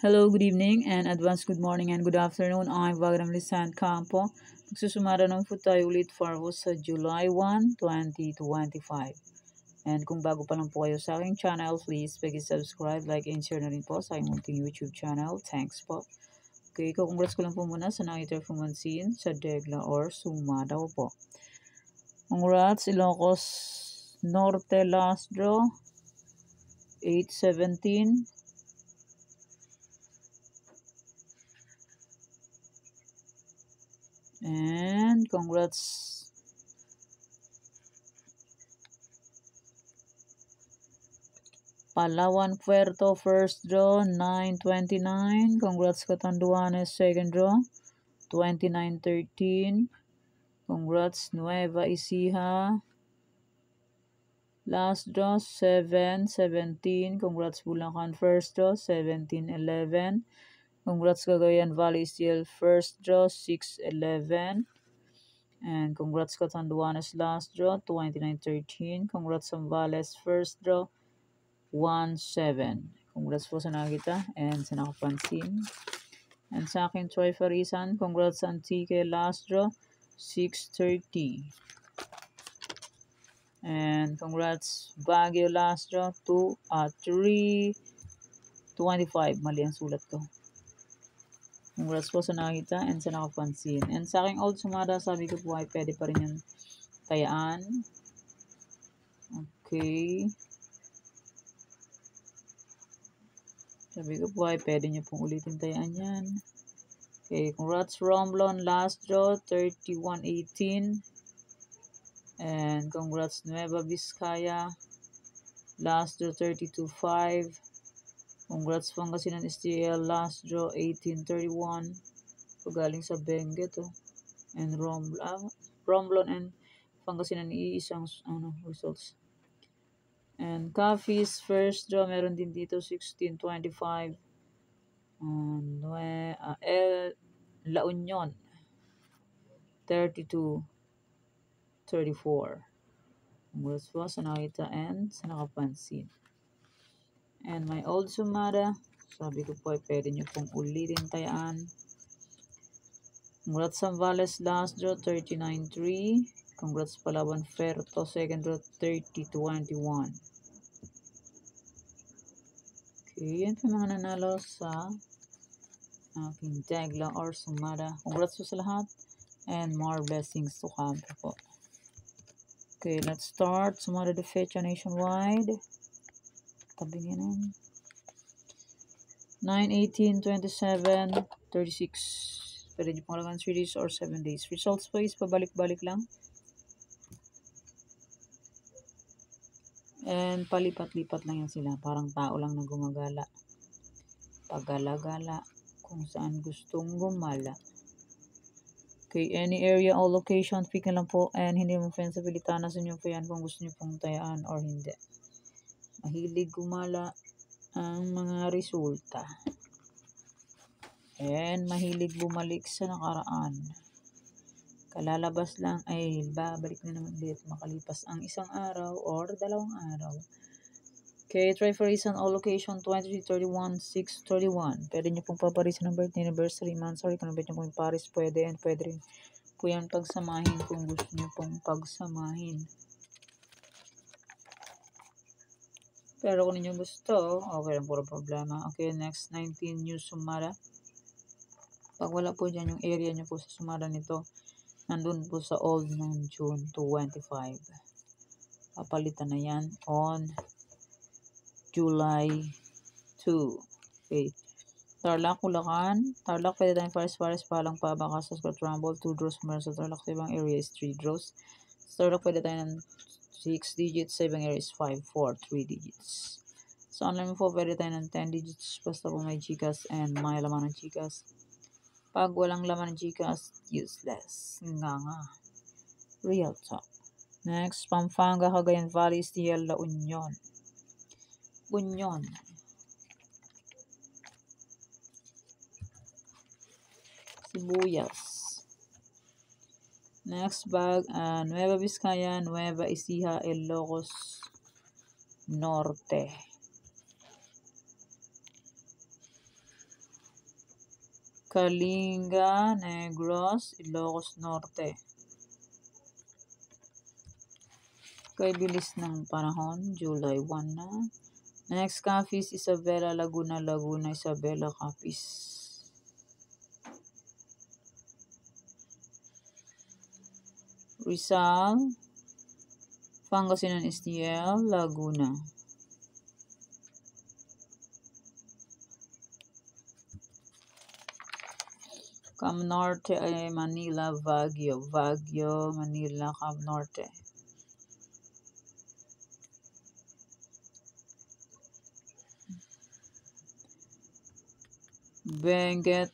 Hello, good evening, and advance good morning and good afternoon. I'm Vagram Lisan Campo. Magsusumara naman po tayo ulit for sa July 1, 2025. And kung bago pa lang po kayo sa aking channel, please subscribe, like, and share na rin po sa aking munting YouTube channel. Thanks po. Okay, congrats ko lang po muna sa nakita fumansin sa Degla or Sumadaw po. Congrats, Ilocos Norte last draw, 8-17. And congrats Palawan Puerto first draw 9-29. Congrats Catanduanes second draw 29-13. Congrats Nueva Ecija last draw 7-17. Congrats Bulacan first draw 17-11. Congrats Cagayan Valley Steel first draw 6-11. And congrats Catanduanes last draw 29-13. Congrats Zambales first draw 1-7. Congrats po sa nakita and sa nakapansin. And sa akin, Troy Farisan, congrats sa Antique last draw 6-30. And congrats Baguio last draw 3-25. Mali ang sulat ko. Congrats po sa nakita and sa nakapansin. And sa aking old sumada, sabi ko po ay pwede pa rin yung tayaan. Okay. Sabi ko po ay pwede nyo pong ulitin tayaan yan. Okay, congrats Romblon last draw 31-18. And congrats Nueva Vizcaya last draw 32-5. Congrats Pangasinan STL last draw 18-31. Pagaling sa Benguet to. And Romblon and Pangasinan iisang results. And Coffee's first draw meron din dito 16-25. And La Union 32-34. Congrats po sa nakita and sa nakapansin. And my old sumada, sabi ko po ay pwede nyo pong ulitin tayaan. Congrats Zambales last draw 39-3. Congrats Palawan Ferto second draw 30-21. Okay, yan po mga nanalo sa aking Degla or sumada. Congrats po sa lahat and more blessings to come po. Okay, let's start. Sumada de Fecha nationwide. Tabingin nun. 9, 18, 27, 36. Pwede nyo pong laman 3 days or 7 days. Results po is pabalik-balik lang. And palipat-lipat lang yan sila. Parang tao lang na gumagala. Pagala-gala kung saan gustong gumala. Okay, any area or location, pick na lang po. And hindi mo friends sa Pilitanas nyo po yan kung gusto nyo pong tayaan or hindi. Mahilig gumala ang mga resulta. And mahilig bumalik sa nakaraan. Kalalabas lang ay babalik na naman ulit makalipas ang isang araw or dalawang araw. Okay, try for reason all location 2331 631. Pwede nyo pong paparisan ng birthday, anniversary, month, sorry kung nabit nyo pong paris, pwede and pwede rin po yan pagsamahin kung gusto nyo pong pagsamahin. Pero kung ninyo gusto, okay lang, puro problema. Okay, next 19 new sumada. Pag wala po dyan yung area nyo po sa sumada nito, nandun po sa old ng June 25. Papalitan na yan on July 2. Okay. Tarlac, Bulacan. Tarlac, pwede tayong Paris, Palang, Paba, Casas, Rumble, 2 draws mo sa Tarlac. Sa ibang area is 3 draws. Sa Tarlac, pwede tayo ng 6 digits. Sa ibang area is 5, 4, 3 digits. Sa online po, pwede tayo ng 10 digits. Basta po may Gcash and may laman ng Gcash. Pag walang laman ng Gcash, useless. Nga. Real talk. Next, Pampanga, Cagayan Valley, STL, La Union. Sibuyas. Next bag, Nueva Vizcaya, Nueva Ecija, Ilocos Norte. Kalinga, Negros, Ilocos Norte. Kay bilis ng panahon, July 1 na. Next, Capiz, Isabela, Laguna, Isabela, Capiz. Rizal, Pangasinan, STL, Laguna. Cam Norte ay Manila, Baguio, Manila, Cam Norte. Benguet,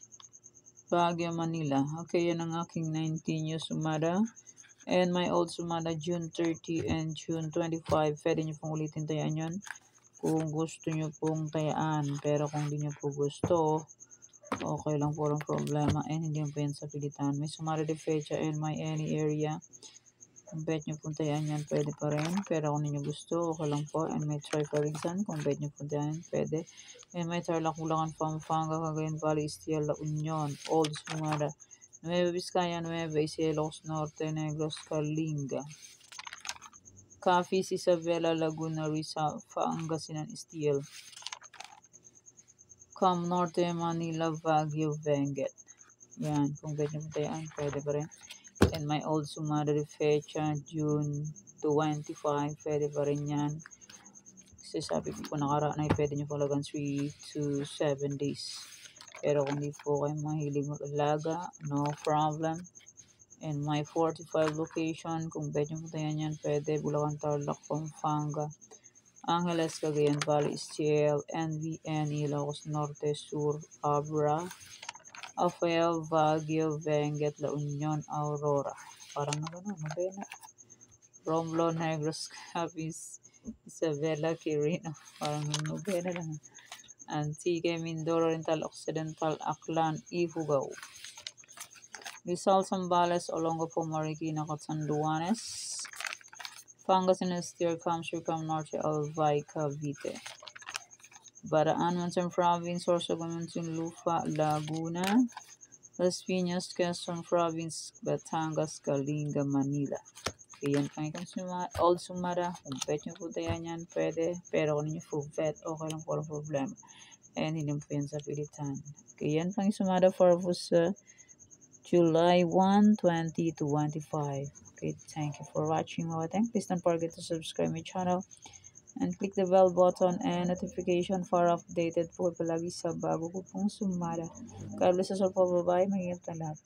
Baguio, Manila. Okay, yan ang aking 19 new Sumada. And my old Sumada, June 30 and June 25. Pwede nyo pong ulitin tayaan yun kung gusto nyo pong tayaan. Pero kung hindi nyo po gusto, okay lang po ang problema. And hindi mo po yan sa pilitan. May Sumada de Fecha and my any area. Kung bet nyo pong tayaan yan, pwede pa rin. Pero kung hindi nyo gusto, okay lang po. And may Triparigsan. Kung bet nyo pong tayaan, pwede. And may Tarlac, Bulacan, Pampanga, Cagayan Valley, Istiel, La Union, Old Sumada, Nueva Vizcaya, Nueva Ecija, Ilocos Norte, Negros, Kalinga, Capiz, Isabela, Laguna, Rizal, Pangasinan, Istiel, Cam Norte, Manila, Baguio, Benguet. Yan, kung bet nyo pong tayaan, pwede pa rin. And my old Sumada de Fecha, June 25, pwede pa rin yan. Kasi sabi ko po nakaraan ay pwede nyo palagan 3 to 7 days. Pero kung di po kayo mahilig mag-alaga, no problem. And my 45 location, kung bet nyo po tayo yan, pwede. Bulacan, Tarlac, Pampanga, Angeles, Cagayan Valley, STL, NVN, Ilocos Norte, Sur, Abra, Afael, Baguio, Benguet, La Union, Aurora. Parang na gano'n, Mabena. Romlo, Negros, Capiz, Isabela, Quirino. Parang Mabena lang. Antique, Mindoro, Oriental, Occidental, Aklan, Ifugao. Rizal, Zambales, Olongapo, Marikina, Catanduanes. Pangasinan, Stier, Camsur, Cam Norte, Albay, Cavite. Baraan, Monson Province, Sorsogon, Muntinlupa, Laguna. Las Piñas, Quezon Province, Batangas, Kalinga, Manila. Ayan, old Sumada. Kung bet nyo po tayo yan, pwede. Pero kung ninyo po bet, okay lang po ang problema. And hindi po yan sa pilitan. Ayan, pang Sumada for July 1, 2025. Okay, thank you for watching mga batang. Please don't forget to subscribe my channel and click the bell button and notification for updated po palagi sa bago ko pong Sumada. God bless us all po, bye-bye. Mag-ingat na lahat.